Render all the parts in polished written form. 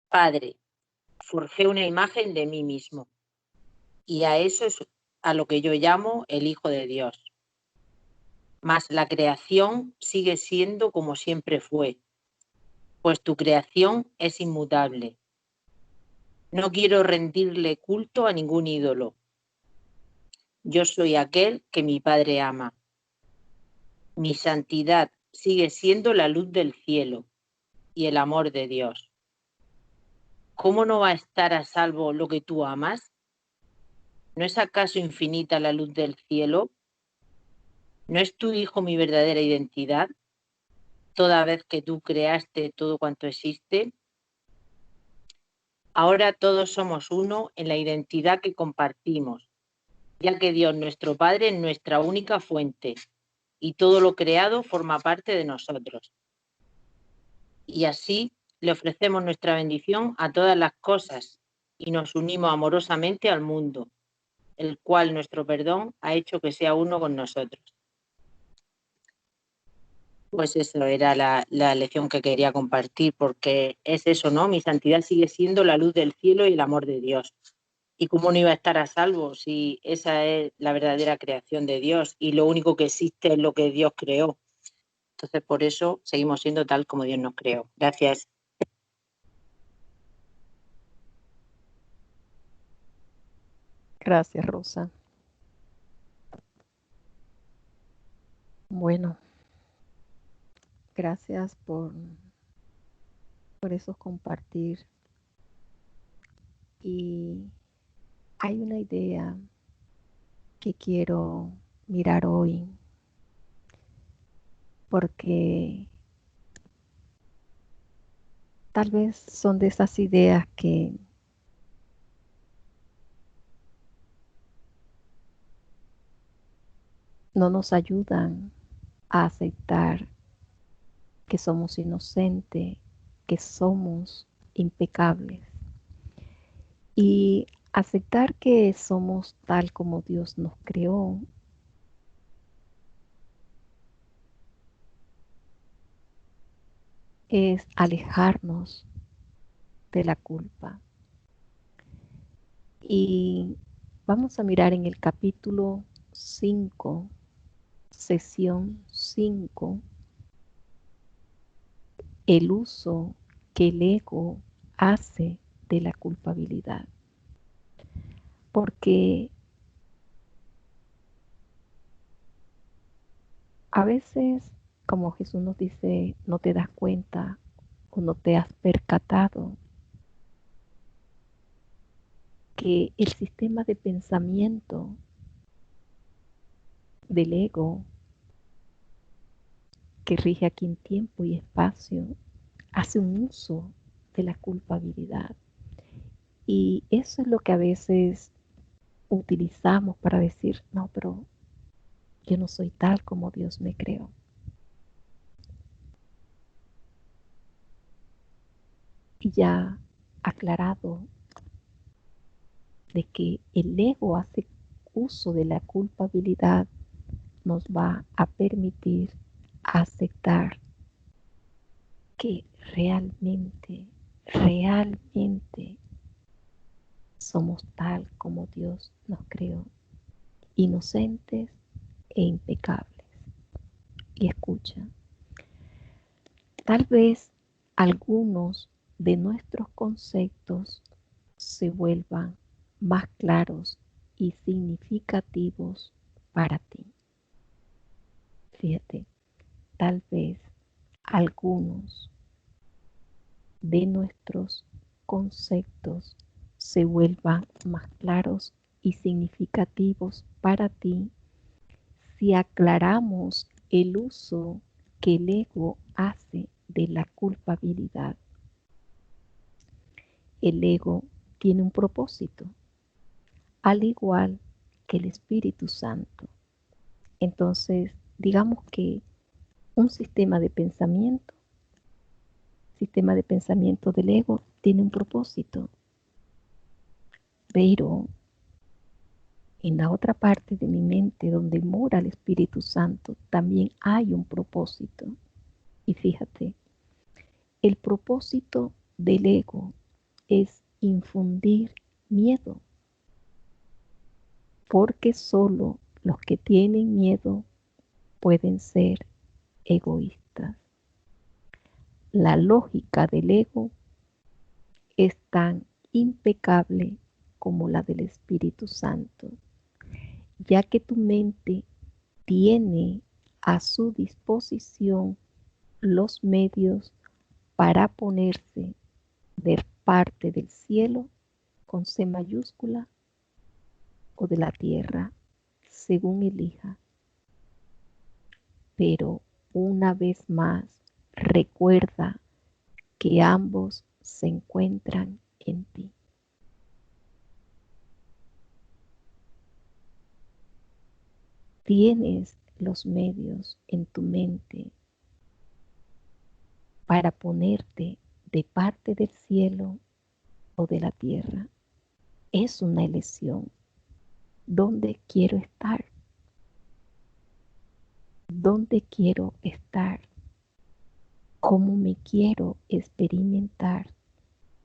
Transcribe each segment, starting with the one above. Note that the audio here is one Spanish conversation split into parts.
Padre, forjé una imagen de mí mismo. Y a eso es a lo que yo llamo el Hijo de Dios. Mas la creación sigue siendo como siempre fue, pues tu creación es inmutable. No quiero rendirle culto a ningún ídolo. Yo soy aquel que mi Padre ama. Mi santidad sigue siendo la luz del cielo y el amor de Dios. ¿Cómo no va a estar a salvo lo que tú amas? ¿No es acaso infinita la luz del cielo? ¿No es tu Hijo mi verdadera identidad? Toda vez que tú creaste todo cuanto existe, ahora todos somos uno en la identidad que compartimos, ya que Dios nuestro Padre es nuestra única fuente y todo lo creado forma parte de nosotros. Y así le ofrecemos nuestra bendición a todas las cosas y nos unimos amorosamente al mundo, el cual nuestro perdón ha hecho que sea uno con nosotros. Pues eso era la lección que quería compartir, porque es eso, ¿no? Mi santidad sigue siendo la luz del cielo y el amor de Dios. ¿Y cómo no iba a estar a salvo si esa es la verdadera creación de Dios y lo único que existe es lo que Dios creó? Entonces, por eso seguimos siendo tal como Dios nos creó. Gracias. Gracias, Rosa. Bueno, gracias por esos compartir. Y hay una idea que quiero mirar hoy, porque tal vez son de esas ideas que no nos ayudan a aceptar que somos inocentes, que somos impecables. Y aceptar que somos tal como Dios nos creó es alejarnos de la culpa. Y vamos a mirar en el capítulo 5, sesión 5, el uso que el ego hace de la culpabilidad. Porque a veces, como Jesús nos dice, no te das cuenta o no te has percatado que el sistema de pensamiento del ego que rige aquí en tiempo y espacio hace un uso de la culpabilidad. Y eso es lo que a veces utilizamos para decir, no, pero yo no soy tal como Dios me creó. Y ya aclarado de que el ego hace uso de la culpabilidad, nos va a permitir aceptar que realmente somos tal como Dios nos creó, inocentes e impecables. Y escucha, tal vez algunos de nuestros conceptos se vuelvan más claros y significativos para ti. Fíjate, tal vez algunos de nuestros conceptos se vuelvan más claros y significativos para ti si aclaramos el uso que el ego hace de la culpabilidad. El ego tiene un propósito, al igual que el Espíritu Santo. Entonces, digamos que un sistema de pensamiento del ego tiene un propósito, pero en la otra parte de mi mente donde mora el Espíritu Santo también hay un propósito. Y fíjate, el propósito del ego es infundir miedo, porque solo los que tienen miedo pueden ser egoístas. La lógica del ego es tan impecable como la del Espíritu Santo, ya que tu mente tiene a su disposición los medios para ponerse de parte del cielo con C mayúscula o de la tierra, según elija. Pero una vez más, recuerda que ambos se encuentran en ti. Tienes los medios en tu mente para ponerte de parte del cielo o de la tierra. Es una elección. ¿Dónde quiero estar? ¿Dónde quiero estar? ¿Cómo me quiero experimentar?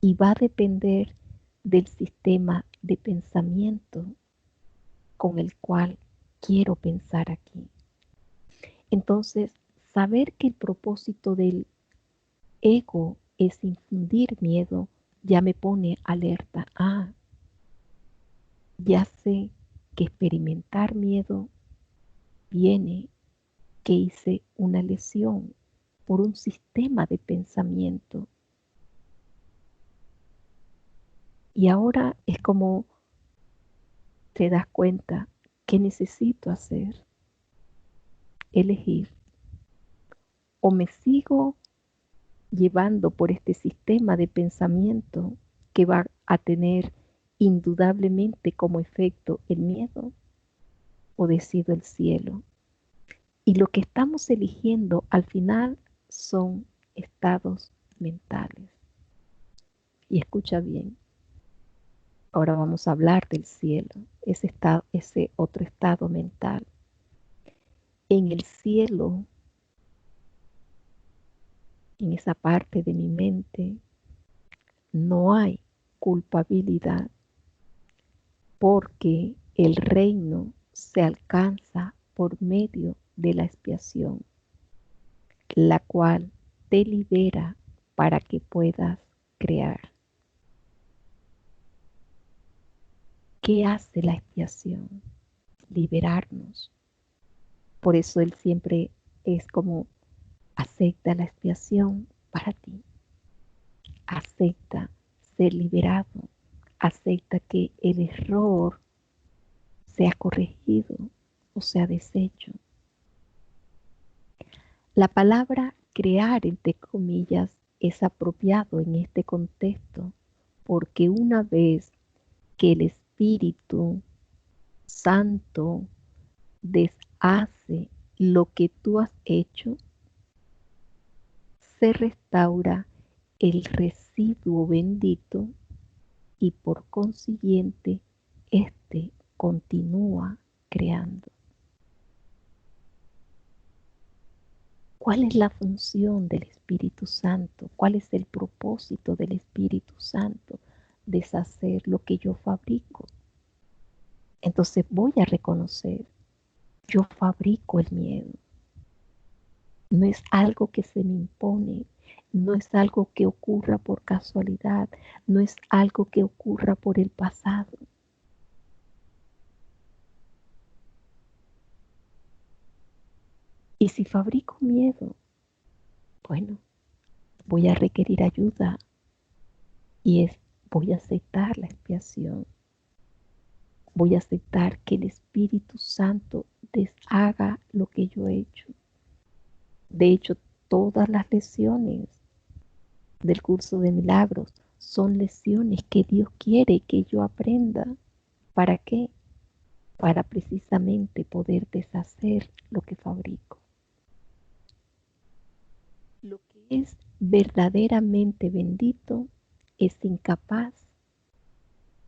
Y va a depender del sistema de pensamiento con el cual quiero pensar aquí. Entonces, saber que el propósito del ego es infundir miedo ya me pone alerta. Ya sé que experimentar miedo viene que hice una lesión por un sistema de pensamiento. Y ahora es como te das cuenta que necesito hacer, elegir. O me sigo llevando por este sistema de pensamiento que va a tener indudablemente como efecto el miedo, o decido el cielo. Y lo que estamos eligiendo al final son estados mentales. Y escucha bien, ahora vamos a hablar del cielo, ese otro estado mental. En el cielo, en esa parte de mi mente, no hay culpabilidad, porque el reino se alcanza por medio de la expiación, la cual te libera para que puedas crear. ¿Qué hace la expiación? Liberarnos. Por eso Él siempre es como: acepta la expiación para ti. Acepta ser liberado. Acepta que el error sea corregido o sea deshecho. La palabra crear, entre comillas, es apropiado en este contexto porque una vez que el Espíritu Santo deshace lo que tú has hecho, se restaura el residuo bendito y por consiguiente éste continúa creando. ¿Cuál es la función del Espíritu Santo? ¿Cuál es el propósito del Espíritu Santo? Deshacer lo que yo fabrico. Entonces voy a reconocer, yo fabrico el miedo. No es algo que se me impone, no es algo que ocurra por casualidad, no es algo que ocurra por el pasado. Y si fabrico miedo, bueno, voy a requerir ayuda y voy a aceptar la expiación. Voy a aceptar que el Espíritu Santo deshaga lo que yo he hecho. De hecho, todas las lecciones del curso de milagros son lecciones que Dios quiere que yo aprenda. ¿Para qué? Para precisamente poder deshacer lo que fabrico. Lo que es verdaderamente bendito es incapaz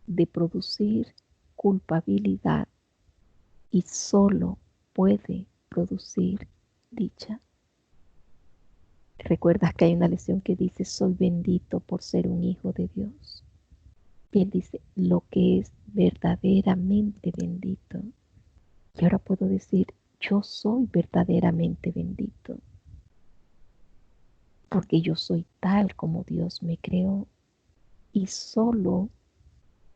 de producir culpabilidad y solo puede producir dicha. Recuerdas que hay una lección que dice, soy bendito por ser un hijo de Dios. Y él dice, lo que es verdaderamente bendito. Y ahora puedo decir, yo soy verdaderamente bendito. Porque yo soy tal como Dios me creó. Y solo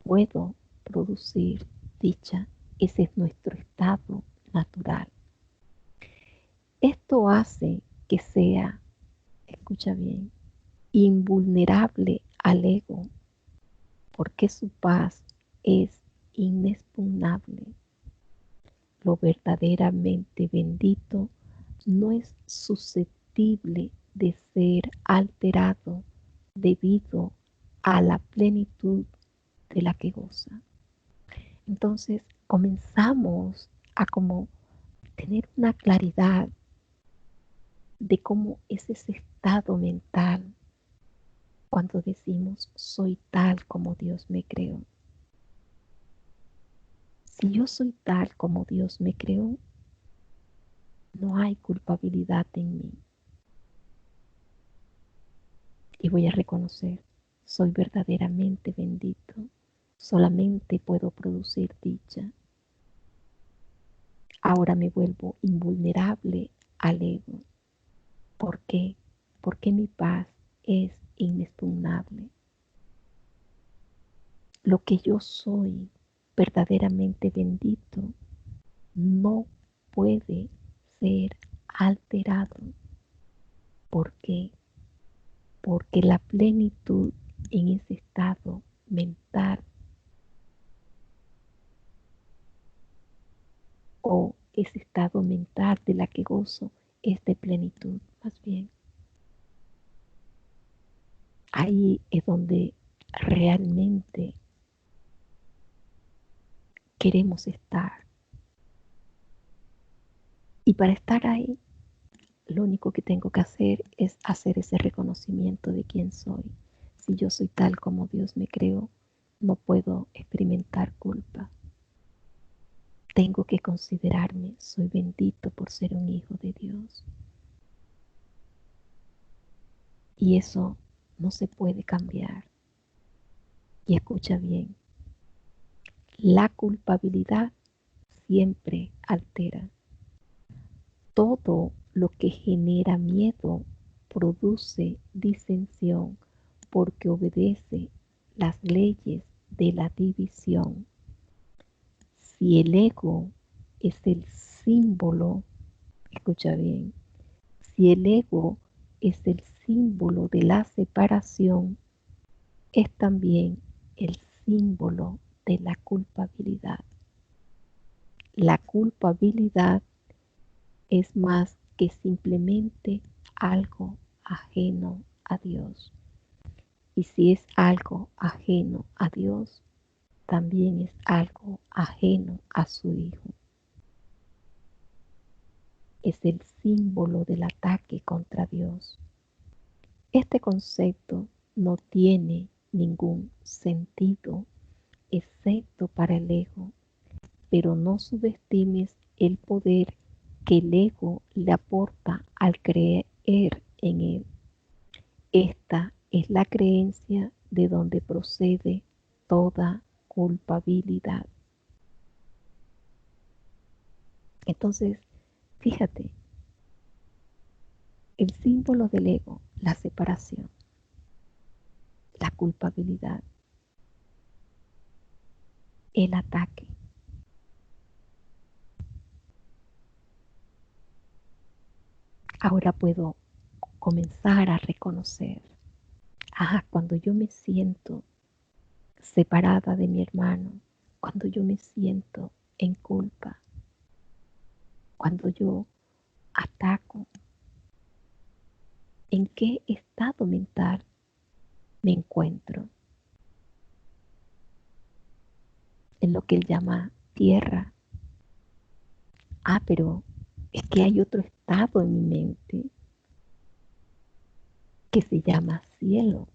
puedo producir dicha. Ese es nuestro estado natural. Esto hace que sea, escucha bien, invulnerable al ego, porque su paz es inexpugnable. Lo verdaderamente bendito no es susceptible de ser alterado debido a la plenitud de la que goza. Entonces comenzamos a como tener una claridad de cómo es ese estado mental cuando decimos soy tal como Dios me creó. Si yo soy tal como Dios me creó, no hay culpabilidad en mí. Y voy a reconocer, soy verdaderamente bendito. Solamente puedo producir dicha. Ahora me vuelvo invulnerable al ego. ¿Por qué? Porque mi paz es inexpugnable. Lo que yo soy verdaderamente bendito no puede ser alterado. ¿Por qué? Porque la plenitud en ese estado mental o ese estado mental de la que gozo es de plenitud, más bien. Ahí es donde realmente queremos estar. Y para estar ahí, lo único que tengo que hacer es hacer ese reconocimiento de quién soy. Si yo soy tal como Dios me creó, no puedo experimentar culpa. Tengo que considerarme, soy bendito por ser un hijo de Dios. Y eso no se puede cambiar. Y escucha bien, la culpabilidad siempre altera. Todo lo que genera miedo produce disensión porque obedece las leyes de la división. Si el ego es el símbolo, escucha bien, si el ego es el símbolo de la separación, es también el símbolo de la culpabilidad. La culpabilidad es más que simplemente algo ajeno a Dios. Y si es algo ajeno a Dios, también es algo ajeno a su Hijo. Es el símbolo del ataque contra Dios. Este concepto no tiene ningún sentido excepto para el ego, pero no subestimes el poder que el ego le aporta al creer en él. Esta es la creencia de donde procede toda culpabilidad. Entonces, fíjate, el símbolo del ego, la separación, la culpabilidad, el ataque. Ahora puedo comenzar a reconocer, cuando yo me siento separada de mi hermano, cuando yo me siento en culpa, cuando yo ataco, ¿en qué estado mental me encuentro? En lo que él llama tierra. Pero es que hay otro estado en mi mente que se llama cielo,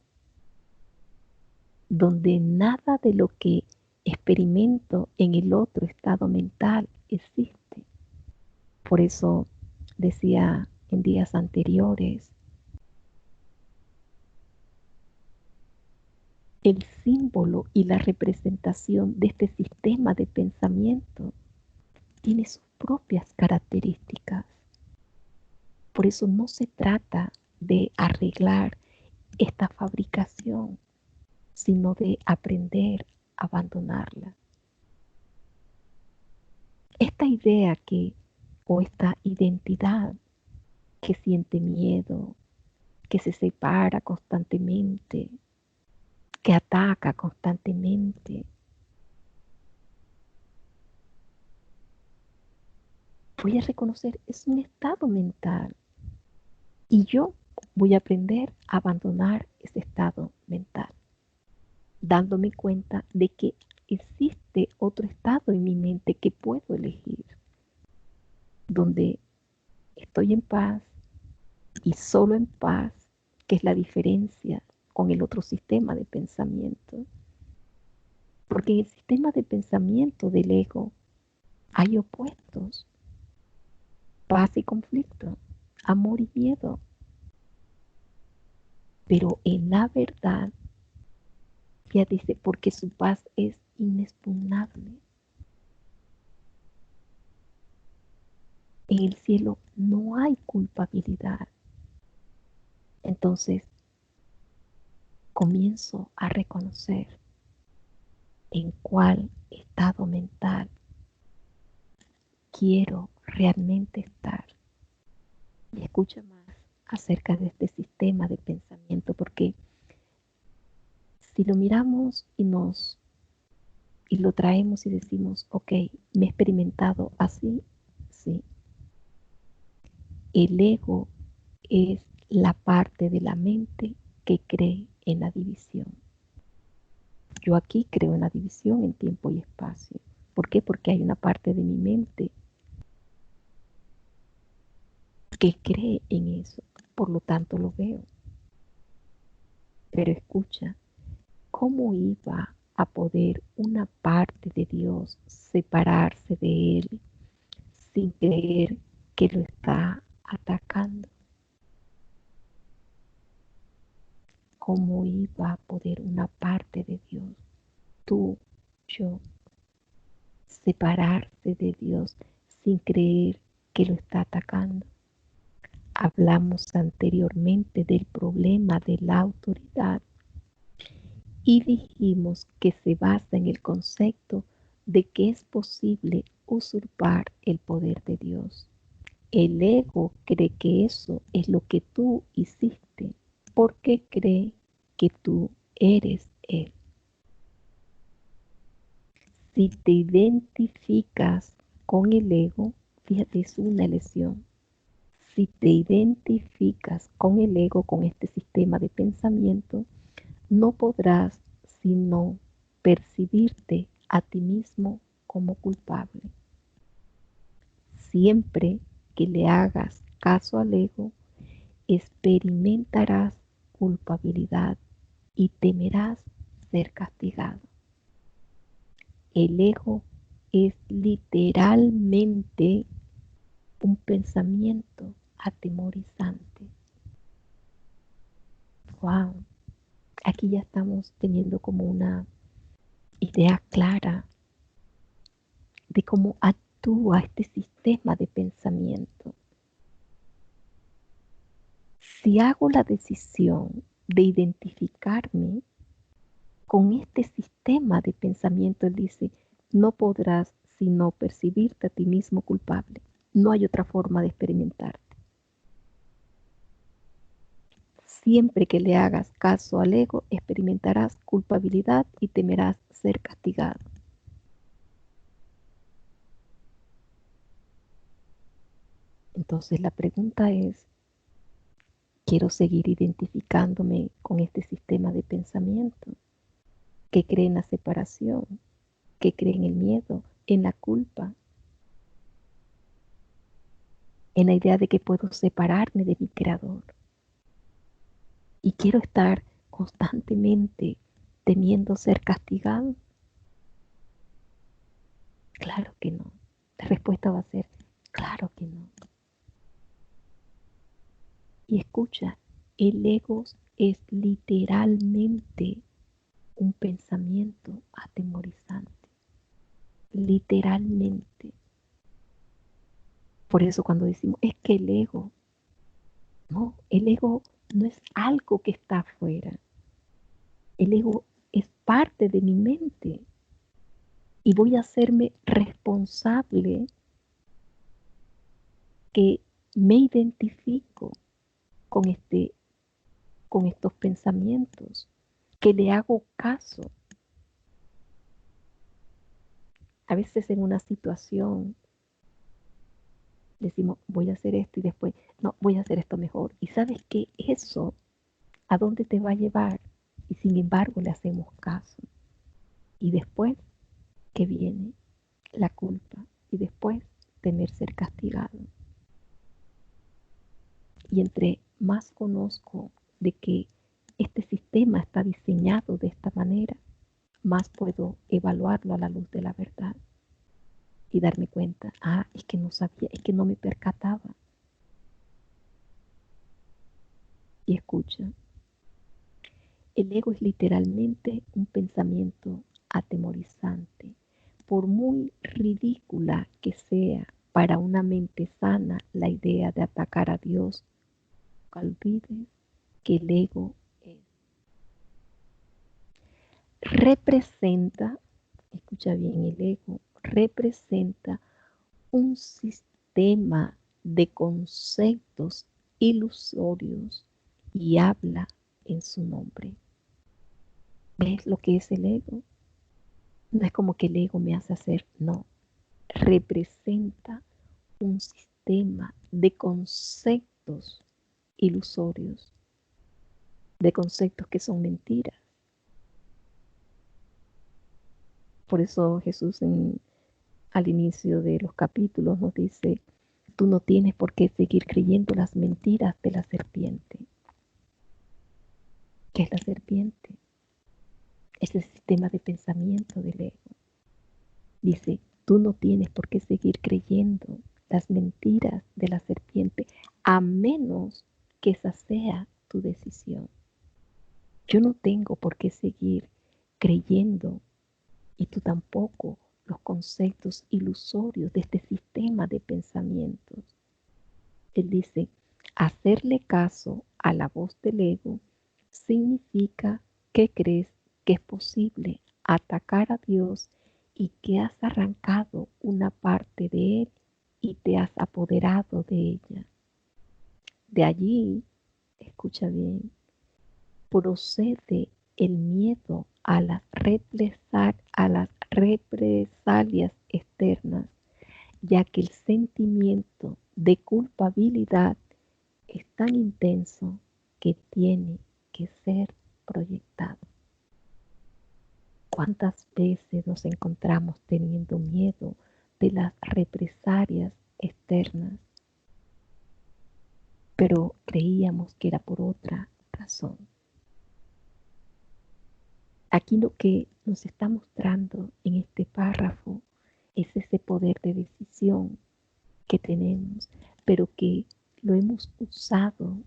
donde nada de lo que experimento en el otro estado mental existe. Por eso decía en días anteriores el símbolo y la representación de este sistema de pensamiento tiene sus propias características. Por eso no se trata de arreglar esta fabricación, sino de aprender a abandonarla. Esta idea o esta identidad que siente miedo, que se separa constantemente, que ataca constantemente, voy a reconocer, es un estado mental. Y yo voy a aprender a abandonar ese estado mental, dándome cuenta de que existe otro estado en mi mente que puedo elegir, donde estoy en paz y solo en paz, que es la diferencia con el otro sistema de pensamiento. Porque en el sistema de pensamiento del ego hay opuestos, paz y conflicto, amor y miedo. Pero en la verdad, ya dice, porque su paz es inexpugnable. En el cielo no hay culpabilidad. Entonces, comienzo a reconocer en cuál estado mental quiero realmente estar. Y escucha más acerca de este sistema de pensamiento, porque si lo miramos y lo traemos y decimos, ok, me he experimentado así, sí. El ego es la parte de la mente que cree en la división. Yo aquí creo en la división en tiempo y espacio. ¿Por qué? Porque hay una parte de mi mente que cree en eso. Por lo tanto lo veo. Pero escucha, ¿cómo iba a poder una parte de Dios separarse de Él sin creer que lo está atacando? ¿Cómo iba a poder una parte de Dios, tú, yo, separarse de Dios sin creer que lo está atacando? Hablamos anteriormente del problema de la autoridad y dijimos que se basa en el concepto de que es posible usurpar el poder de Dios. El ego cree que eso es lo que tú hiciste porque cree que tú eres Él. Si te identificas con el ego, fíjate, es una elección. Si te identificas con el ego, con este sistema de pensamiento, no podrás sino percibirte a ti mismo como culpable. Siempre que le hagas caso al ego, experimentarás culpabilidad y temerás ser castigado. El ego es literalmente un pensamiento atemorizante. Wow, aquí ya estamos teniendo como una idea clara de cómo actúa este sistema de pensamiento. Si hago la decisión de identificarme con este sistema de pensamiento, él dice, no podrás sino percibirte a ti mismo culpable. No hay otra forma de experimentarte. Siempre que le hagas caso al ego, experimentarás culpabilidad y temerás ser castigado. Entonces la pregunta es, ¿quiero seguir identificándome con este sistema de pensamiento que cree en la separación, que cree en el miedo, en la culpa, en la idea de que puedo separarme de mi creador? Y quiero estar constantemente temiendo ser castigado. Claro que no. La respuesta va a ser, claro que no. Y escucha, el ego es literalmente un pensamiento atemorizante, literalmente. Por eso cuando decimos, es que el ego, no, el ego no es algo que está afuera. El ego es parte de mi mente y voy a hacerme responsable que me identifico con, con estos pensamientos, que le hago caso. A veces en una situación decimos, voy a hacer esto y después, no, voy a hacer esto mejor. Y sabes que eso, ¿a dónde te va a llevar? Y sin embargo le hacemos caso. Y después, ¿qué viene? La culpa. Y después, temer ser castigado. Y entre más conozco de que este sistema está diseñado de esta manera, más puedo evaluarlo a la luz de la verdad y darme cuenta, es que no sabía, es que no me percataba. Y escucha, el ego es literalmente un pensamiento atemorizante. Por muy ridícula que sea para una mente sana la idea de atacar a Dios, nunca olvides que el ego representa, escucha bien, el ego representa un sistema de conceptos ilusorios y habla en su nombre. ¿Ves lo que es el ego? No es como que el ego me hace hacer, no. Representa un sistema de conceptos ilusorios, de conceptos que son mentiras. Por eso Jesús al inicio de los capítulos nos dice, tú no tienes por qué seguir creyendo las mentiras de la serpiente. ¿Qué es la serpiente? Es el sistema de pensamiento del ego. Dice, tú no tienes por qué seguir creyendo las mentiras de la serpiente, a menos que esa sea tu decisión. Yo no tengo por qué seguir creyendo, y tú tampoco, los conceptos ilusorios de este sistema de pensamientos. Él dice, hacerle caso a la voz del ego significa que crees que es posible atacar a Dios y que has arrancado una parte de Él y te has apoderado de ella. De allí, escucha bien, procede el miedo a a las represalias externas, ya que el sentimiento de culpabilidad es tan intenso que tiene que ser proyectado. ¿Cuántas veces nos encontramos teniendo miedo de las represalias externas, pero creíamos que era por otra razón? Aquí lo que nos está mostrando en este párrafo es ese poder de decisión que tenemos, pero que lo hemos usado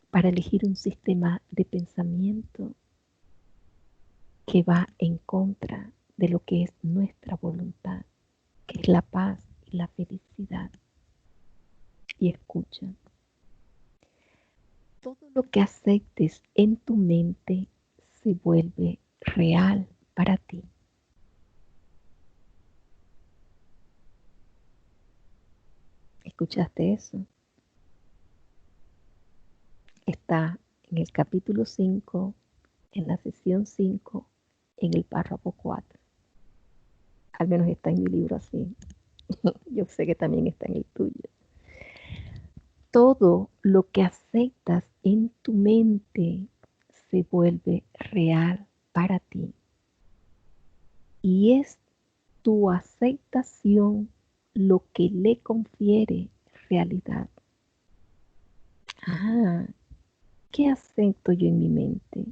para elegir un sistema de pensamiento que va en contra de lo que es nuestra voluntad, que es la paz y la felicidad. Y escucha, todo lo que aceptes en tu mente se vuelve real para ti. ¿Escuchaste eso? Está en el capítulo 5, en la sesión 5, en el párrafo 4. Al menos está en mi libro así. Yo sé que también está en el tuyo. Todo lo que aceptas en tu mente se vuelve real para ti. Y es tu aceptación lo que le confiere realidad. ¿Qué acepto yo en mi mente?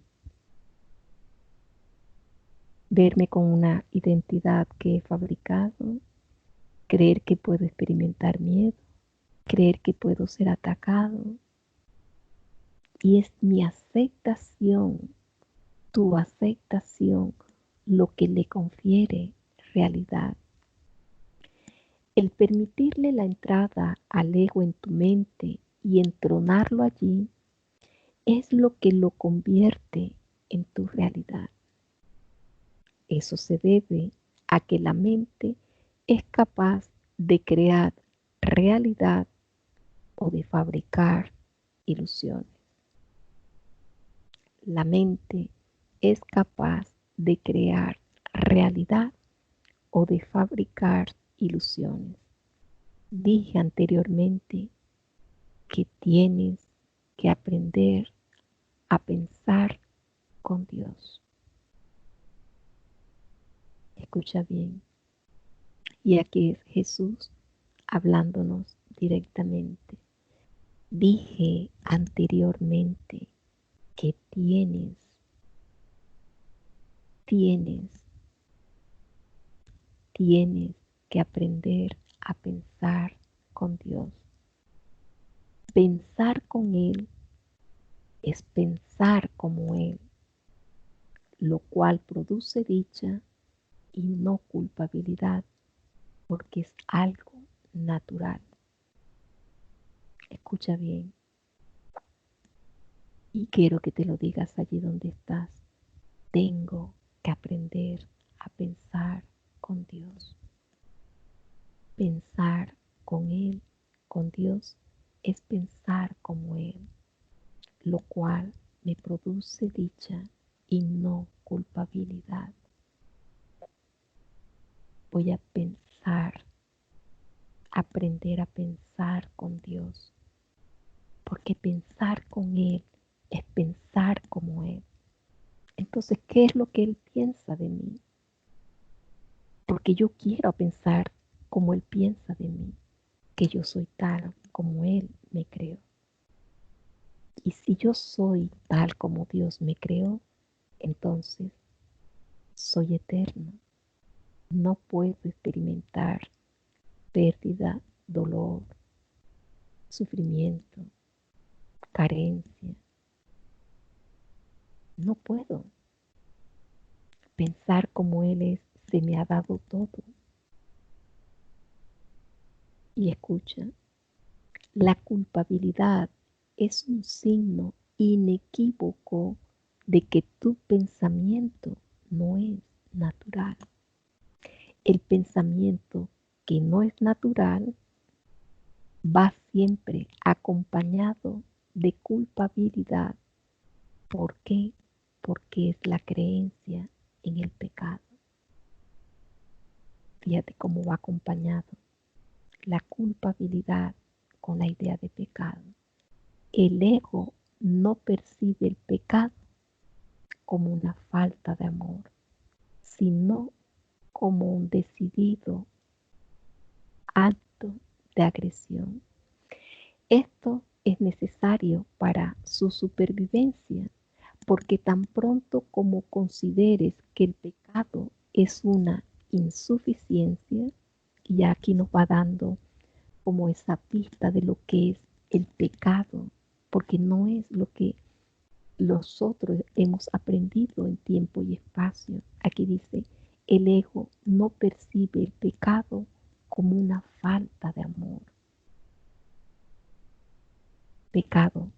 Verme con una identidad que he fabricado, creer que puedo experimentar miedo, creer que puedo ser atacado. Y es mi aceptación tu aceptación lo que le confiere realidad. El permitirle la entrada al ego en tu mente y entronarlo allí es lo que lo convierte en tu realidad. Eso se debe a que la mente es capaz de crear realidad o de fabricar ilusiones. La mente es capaz de crear realidad o de fabricar ilusiones. Dije anteriormente que tienes que aprender a pensar con Dios. Escucha bien. Y aquí es Jesús hablándonos directamente. Dije anteriormente que tienes que aprender a pensar con Dios. Pensar con Él es pensar como Él, lo cual produce dicha y no culpabilidad, porque es algo natural. Escucha bien y quiero que te lo digas allí donde estás. Tengo que aprender a pensar con Dios. Pensar con Él, con Dios, es pensar como Él, lo cual me produce dicha y no culpabilidad. Voy a pensar, aprender a pensar con Dios, porque pensar con Él es pensar como Él. Entonces, ¿qué es lo que Él piensa de mí? Porque yo quiero pensar como Él piensa de mí, que yo soy tal como Él me creó. Y si yo soy tal como Dios me creó, entonces soy eterno. No puedo experimentar pérdida, dolor, sufrimiento, carencia. No puedo. Pensar como Él es, se me ha dado todo. Y escucha, la culpabilidad es un signo inequívoco de que tu pensamiento no es natural. El pensamiento que no es natural va siempre acompañado de culpabilidad. ¿Por qué? Porque es la creencia en el pecado. Fíjate cómo va acompañado la culpabilidad con la idea de pecado. El ego no percibe el pecado como una falta de amor, sino como un decidido acto de agresión. Esto es necesario para su supervivencia, porque tan pronto como consideres que el pecado es una insuficiencia, y aquí nos va dando como esa pista de lo que es el pecado, porque no es lo que nosotros hemos aprendido en tiempo y espacio. Aquí dice, el ego no percibe el pecado como una falta de amor. Pecado,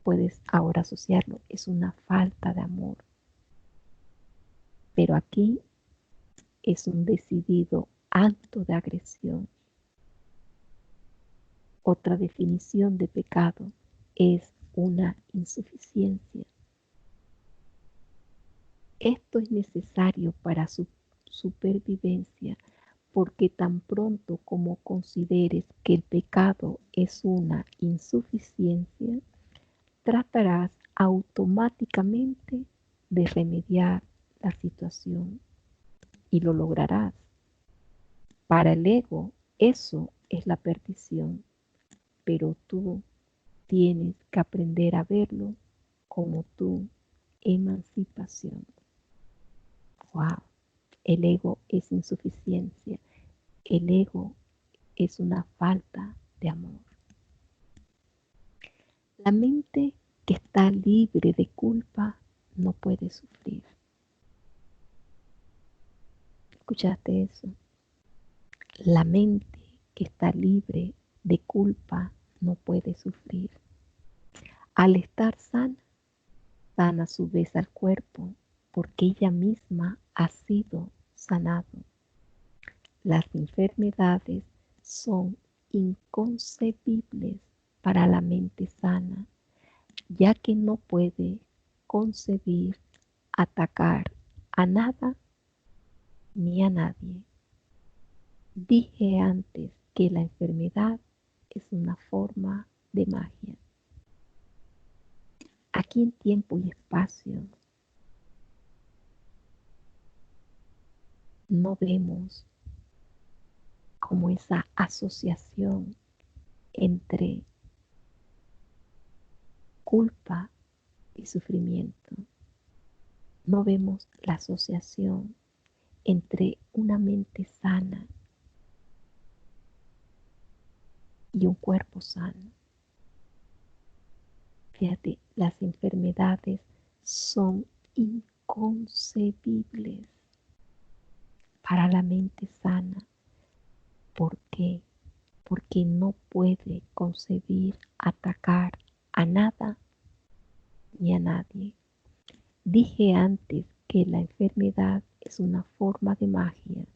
puedes ahora asociarlo, es una falta de amor. Pero aquí es un decidido acto de agresión. Otra definición de pecado es una insuficiencia. Esto es necesario para su supervivencia, porque tan pronto como consideres que el pecado es una insuficiencia, tratarás automáticamente de remediar la situación y lo lograrás. Para el ego, eso es la perdición, pero tú tienes que aprender a verlo como tu emancipación. Wow, el ego es insuficiencia, el ego es una falta de amor. La mente que está libre de culpa no puede sufrir. ¿Escuchaste eso? La mente que está libre de culpa no puede sufrir. Al estar sana, sana a su vez al cuerpo, porque ella misma ha sido sanado. Las enfermedades son inconcebibles para la mente sana, ya que no puede concebir, atacar a nada ni a nadie. Dije antes que la enfermedad es una forma de magia. Aquí en tiempo y espacio no vemos como esa asociación entre culpa y sufrimiento. No vemos la asociación entre una mente sana y un cuerpo sano. Fíjate, las enfermedades son inconcebibles para la mente sana. ¿Por qué? Porque no puede concebir atacar a nada ni a nadie. Dije antes que la enfermedad es una forma de magia.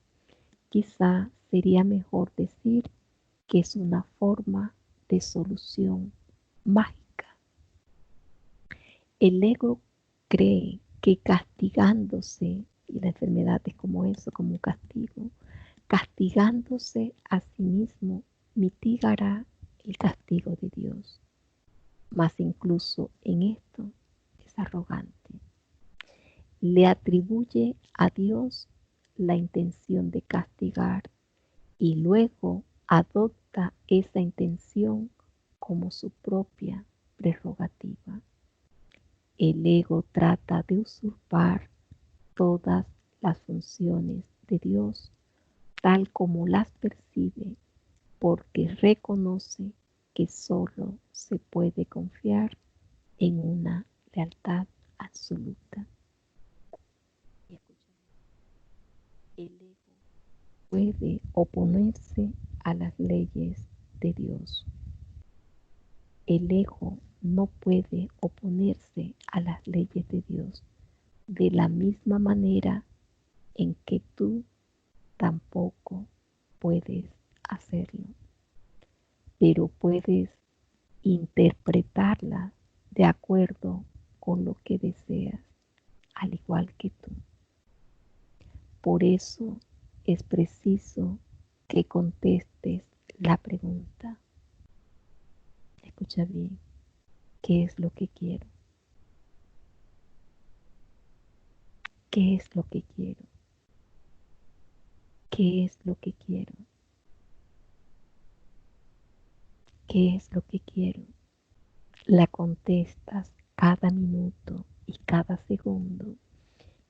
Quizá sería mejor decir que es una forma de solución mágica. El ego cree que castigándose, y la enfermedad es como eso, como un castigo, castigándose a sí mismo mitigará el castigo de Dios. Mas incluso en esto es arrogante. Le atribuye a Dios la intención de castigar y luego adopta esa intención como su propia prerrogativa. El ego trata de usurpar todas las funciones de Dios tal como las percibe, porque reconoce que solo se puede confiar en una lealtad absoluta. El ego puede oponerse a las leyes de Dios. El ego no puede oponerse a las leyes de Dios de la misma manera en que tú tampoco puedes hacerlo, pero puedes interpretarlas de acuerdo con lo que deseas, al igual que tú. Por eso es preciso que contestes la pregunta. Escucha bien, ¿qué es lo que quiero? ¿Qué es lo que quiero? ¿Qué es lo que quiero? ¿Qué es lo que quiero? La contestas cada minuto y cada segundo,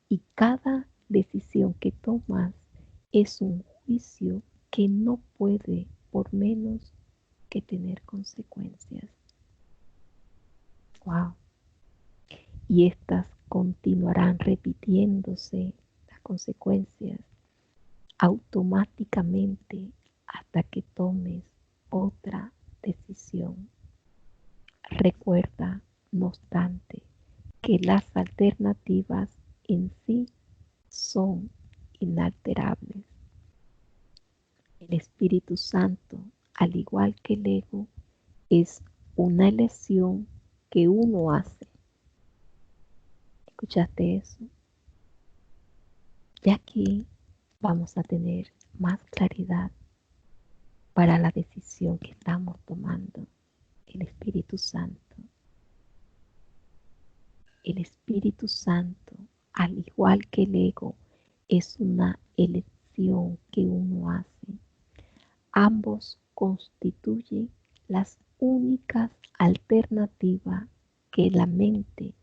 y cada decisión que tomas es un juicio que no puede por menos que tener consecuencias. Wow. Y estas continuarán repitiéndose las consecuencias automáticamente hasta que tomes otra decisión. Recuerda, no obstante, que las alternativas en sí son inalterables. El Espíritu Santo, al igual que el ego, es una elección que uno hace. ¿Escuchaste eso? Ya que vamos a tener más claridad para la decisión que estamos tomando. El Espíritu Santo. El Espíritu Santo, al igual que el ego, es una elección que uno hace. Ambos constituyen las únicas alternativas que la mente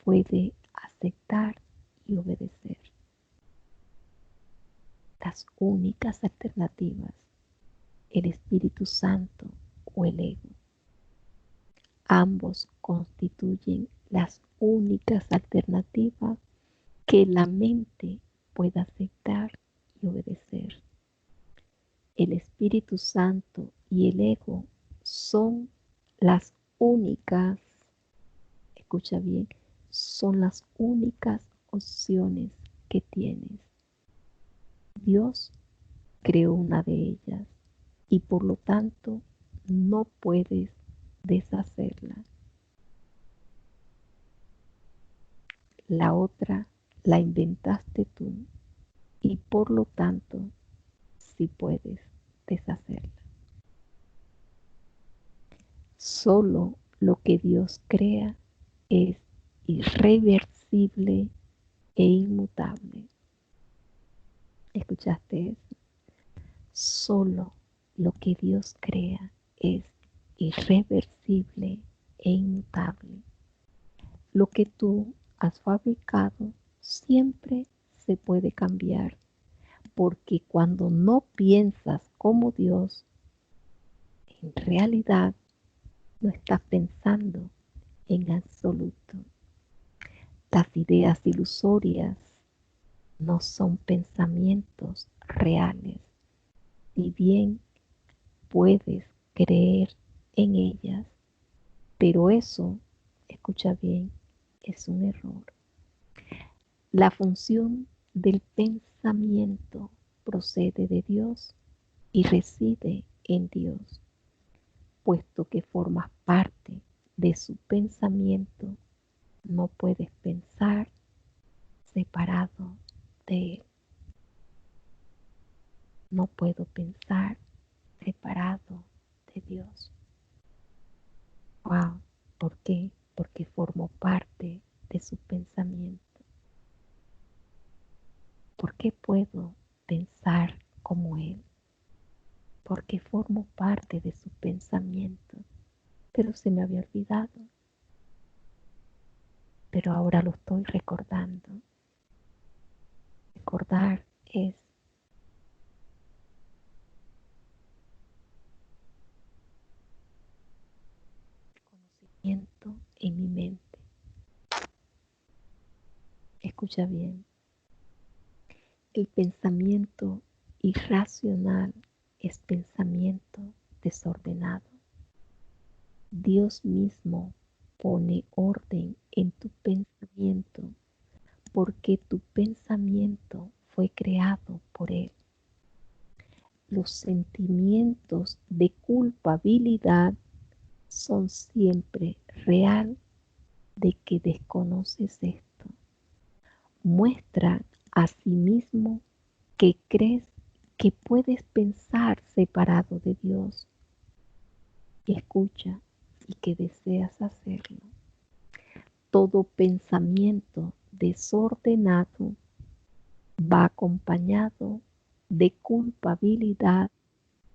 puede aceptar y obedecer. Las únicas alternativas, el Espíritu Santo o el ego. Ambos constituyen las únicas alternativas que la mente pueda aceptar y obedecer. El Espíritu Santo y el ego son las únicas, escucha bien, son las únicas opciones que tienes. Dios creó una de ellas y por lo tanto no puedes deshacerla. La otra la inventaste tú y por lo tanto sí puedes deshacerla. Solo lo que Dios crea es irreversible e inmutable. ¿Escuchaste eso? Solo lo que Dios crea es irreversible e inmutable. Lo que tú has fabricado siempre se puede cambiar, porque cuando no piensas como Dios, en realidad no estás pensando en absoluto. Las ideas ilusorias no son pensamientos reales, y bien puedes creer en ellas, pero eso, escucha bien, es un error. La función del pensamiento procede de Dios y reside en Dios, puesto que formas parte de su pensamiento, no puedes pensar separado de Él. No puedo pensar separado de Dios. Wow, ¿por qué? Porque formo parte de su pensamiento. ¿Por qué puedo pensar como Él? Porque formo parte de su pensamiento. Pero se me había olvidado. Pero ahora lo estoy recordando. Recordar es conocimiento en mi mente. Escucha bien. El pensamiento irracional es pensamiento desordenado. Dios mismo pone orden en tu pensamiento porque tu pensamiento fue creado por Él. Los sentimientos de culpabilidad son siempre real de que desconoces esto. Muestra a sí mismo que crees que puedes pensar separado de Dios. Escucha y que deseas hacerlo. Todo pensamiento desordenado va acompañado de culpabilidad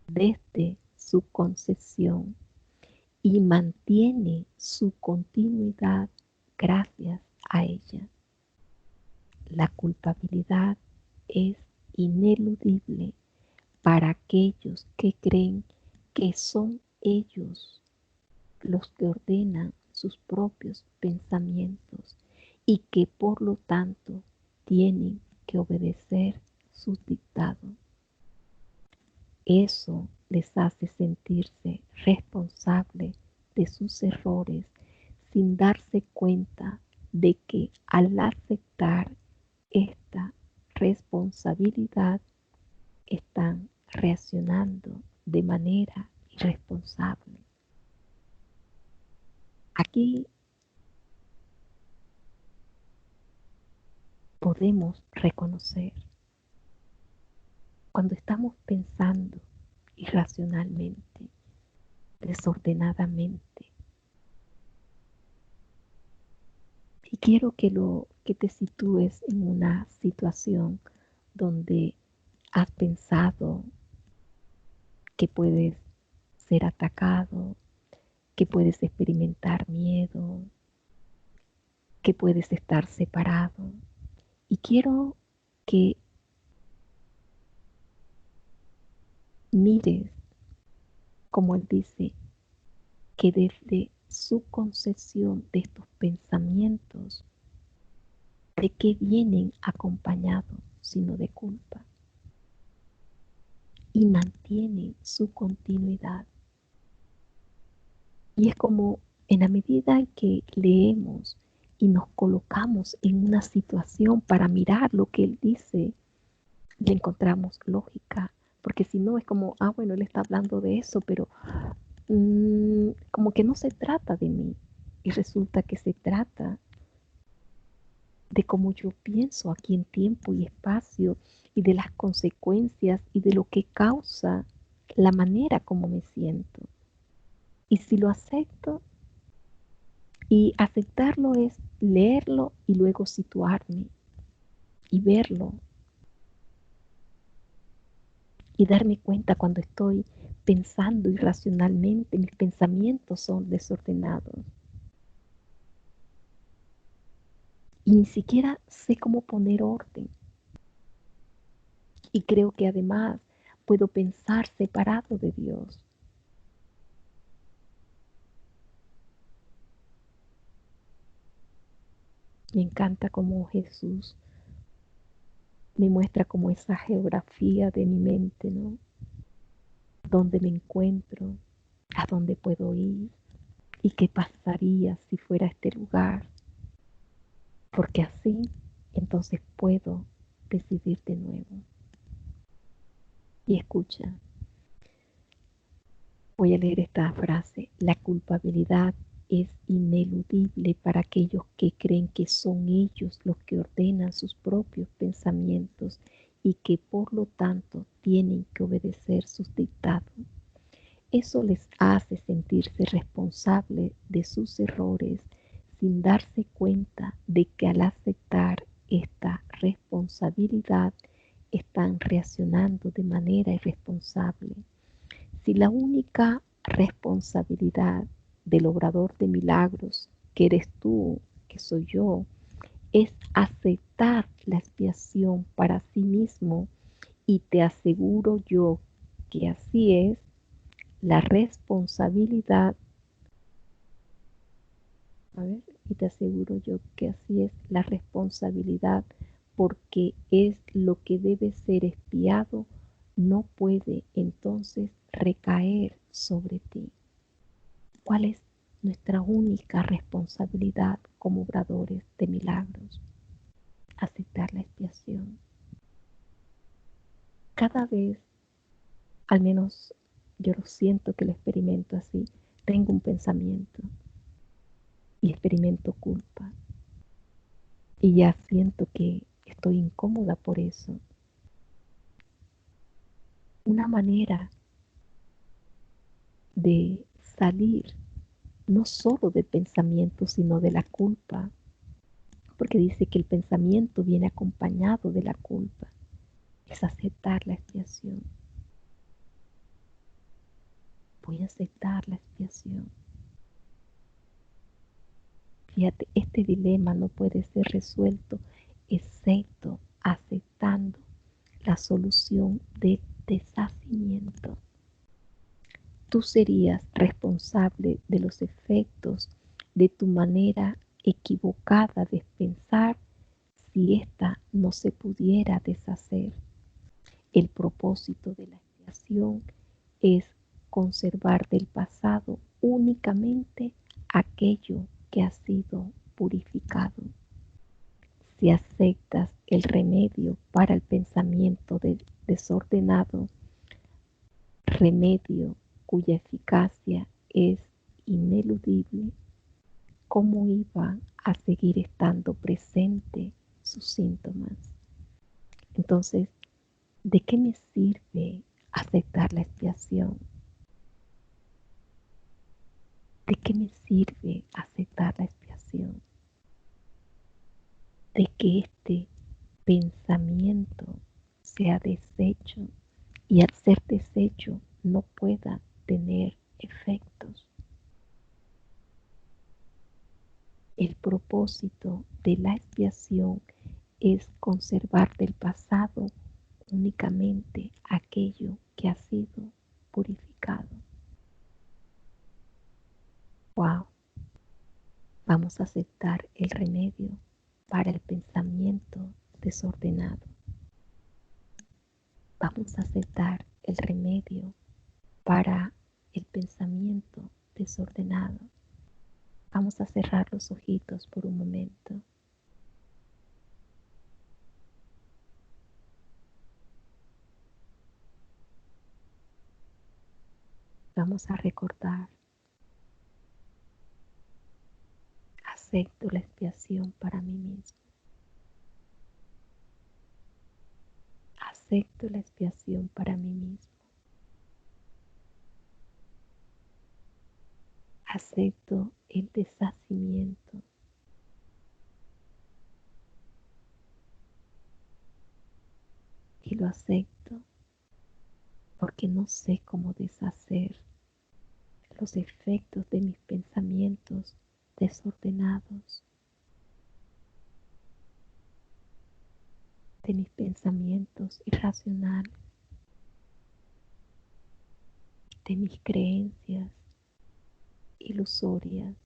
desde su concepción y mantiene su continuidad gracias a ella. La culpabilidad es ineludible para aquellos que creen que son ellos los que ordenan sus propios pensamientos y que por lo tanto tienen que obedecer sus dictados. Eso les hace sentirse responsables de sus errores sin darse cuenta de que al aceptar esta responsabilidad están reaccionando de manera irresponsable. Aquí podemos reconocer cuando estamos pensando irracionalmente, desordenadamente. Y quiero que te sitúes en una situación donde has pensado que puedes ser atacado, que puedes experimentar miedo, que puedes estar separado. Y quiero que mires, como él dice, que desde su concepción de estos pensamientos, de qué vienen acompañados, sino de culpa, y mantienen su continuidad. Y es como en la medida en que leemos y nos colocamos en una situación para mirar lo que él dice, le encontramos lógica, porque si no es como, bueno, él está hablando de eso, pero como que no se trata de mí. Y resulta que se trata de cómo yo pienso aquí en tiempo y espacio y de las consecuencias y de lo que causa la manera como me siento. Y si lo acepto, y aceptarlo es leerlo y luego situarme y verlo y darme cuenta cuando estoy pensando irracionalmente, mis pensamientos son desordenados. Y ni siquiera sé cómo poner orden. Y creo que además puedo pensar separado de Dios. Me encanta cómo Jesús me muestra como esa geografía de mi mente, ¿no? Dónde me encuentro, a dónde puedo ir y qué pasaría si fuera a este lugar. Porque así entonces puedo decidir de nuevo. Y escucha, voy a leer esta frase. La culpabilidad es ineludible para aquellos que creen que son ellos los que ordenan sus propios pensamientos y que por lo tanto tienen que obedecer sus dictados. Eso les hace sentirse responsables de sus errores sin darse cuenta de que al aceptar esta responsabilidad están reaccionando de manera irresponsable. Si la única responsabilidad del obrador de milagros, que eres tú, que soy yo, es aceptar la expiación para sí mismo, y te aseguro yo que así es, la responsabilidad, y te aseguro yo que así es la responsabilidad, porque es lo que debe ser expiado, no puede entonces recaer sobre ti. ¿Cuál es nuestra única responsabilidad como obradores de milagros? Aceptar la expiación. Cada vez, al menos yo lo siento que lo experimento así, tengo un pensamiento y experimento culpa. Y ya siento que estoy incómoda por eso. Una manera de salir no solo del pensamiento, sino de la culpa, porque dice que el pensamiento viene acompañado de la culpa, es aceptar la expiación. Voy a aceptar la expiación. Fíjate, este dilema no puede ser resuelto excepto aceptando la solución del deshacimiento. Tú serías responsable de los efectos de tu manera equivocada de pensar si ésta no se pudiera deshacer. El propósito de la expiación es conservar del pasado únicamente aquello que ha sido purificado. Si aceptas el remedio para el pensamiento desordenado, remedio cuya eficacia es ineludible, ¿cómo iba a seguir estando presente sus síntomas? Entonces, ¿de qué me sirve aceptar la expiación? ¿De qué me sirve aceptar la expiación? De que este pensamiento sea deshecho y al ser deshecho no pueda tener efectos. El propósito de la expiación es conservar del pasado únicamente aquello que ha sido purificado. Wow, Vamos a aceptar el remedio para el pensamiento desordenado. Vamos a aceptar el remedio para el pensamiento desordenado. Vamos a cerrar los ojitos por un momento. Vamos a recordar. Acepto la expiación para mí mismo. Acepto la expiación para mí mismo. Acepto el deshacimiento. Y lo acepto porque no sé cómo deshacer los efectos de mis pensamientos desordenados, de mis pensamientos irracionales, de mis creencias ilusorias.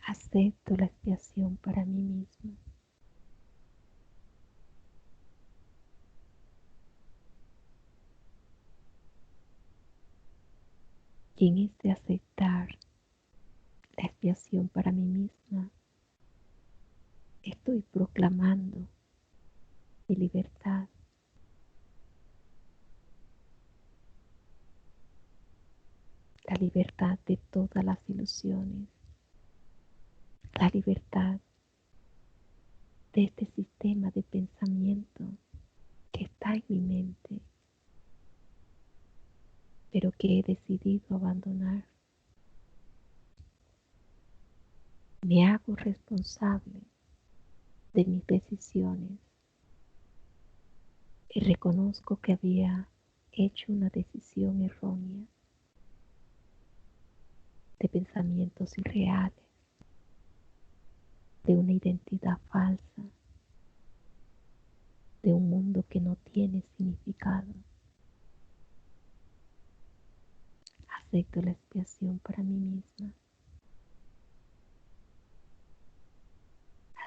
Acepto la expiación para mí mismo. Y en este aceptar la expiación para mí misma, estoy proclamando mi libertad. La libertad de todas las ilusiones. La libertad de este sistema de pensamiento que está en mi mente, pero que he decidido abandonar. Me hago responsable de mis decisiones y reconozco que había hecho una decisión errónea de pensamientos irreales, de una identidad falsa, de un mundo que no tiene significado. Acepto la expiación para mí misma.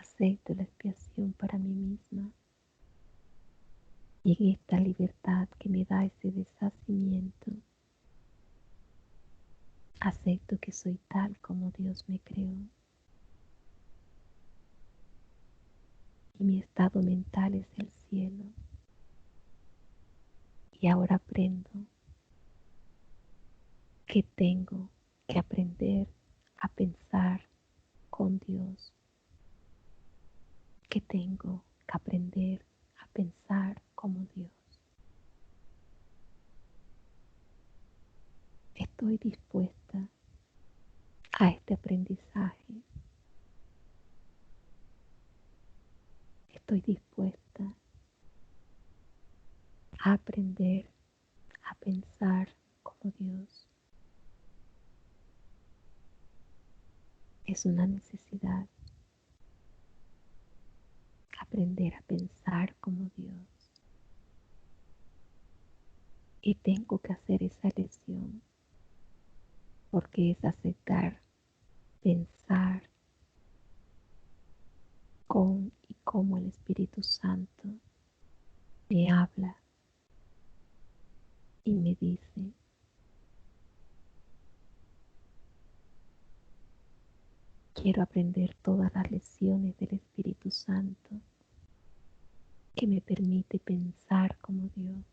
Acepto la expiación para mí misma. Y en esta libertad que me da ese deshacimiento, acepto que soy tal como Dios me creó. Y mi estado mental es el cielo. Y ahora aprendo que tengo que aprender a pensar con Dios. Que tengo que aprender a pensar como Dios. Estoy dispuesta a este aprendizaje. Estoy dispuesta a aprender a pensar como Dios. Es una necesidad aprender a pensar como Dios. Y tengo que hacer esa elección porque es aceptar pensar con y como el Espíritu Santo me habla y me dice, quiero aprender todas las lecciones del Espíritu Santo que me permite pensar como Dios.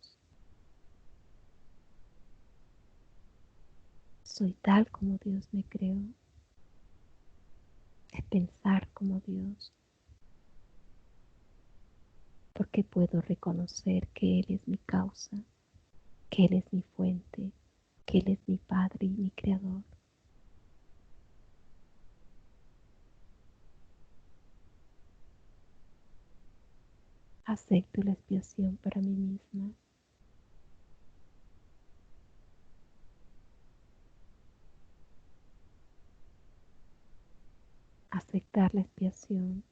Soy tal como Dios me creó. Es pensar como Dios, porque puedo reconocer que Él es mi causa, que Él es mi fuente, que Él es mi Padre y mi Creador. Acepto la expiación para mí misma. Aceptar la expiación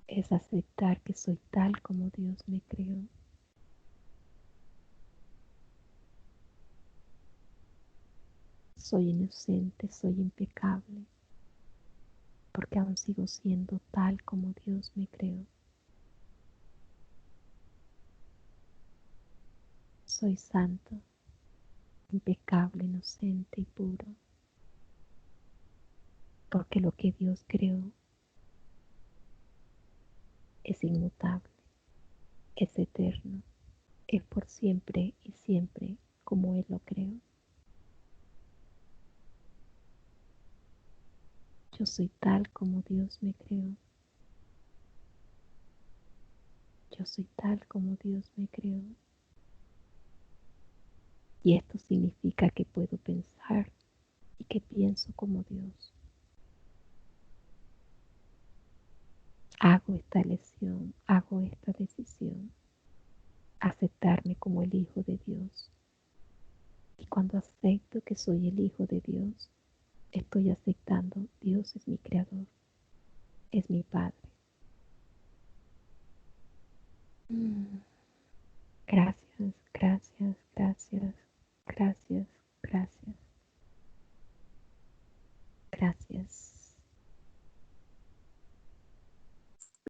es aceptar que soy tal como Dios me creó. soy inocente, soy impecable, porque aún sigo siendo tal como Dios me creó. Soy santo, impecable, inocente y puro, porque lo que Dios creó es inmutable, es eterno, es por siempre y siempre como Él lo creó. Yo soy tal como Dios me creó. Yo soy tal como Dios me creó. Y esto significa que puedo pensar y que pienso como Dios. Hago esta elección, hago esta decisión, aceptarme como el Hijo de Dios. Y cuando acepto que soy el Hijo de Dios, estoy aceptando Dios es mi creador, es mi Padre. Gracias, gracias, gracias, gracias, gracias, gracias.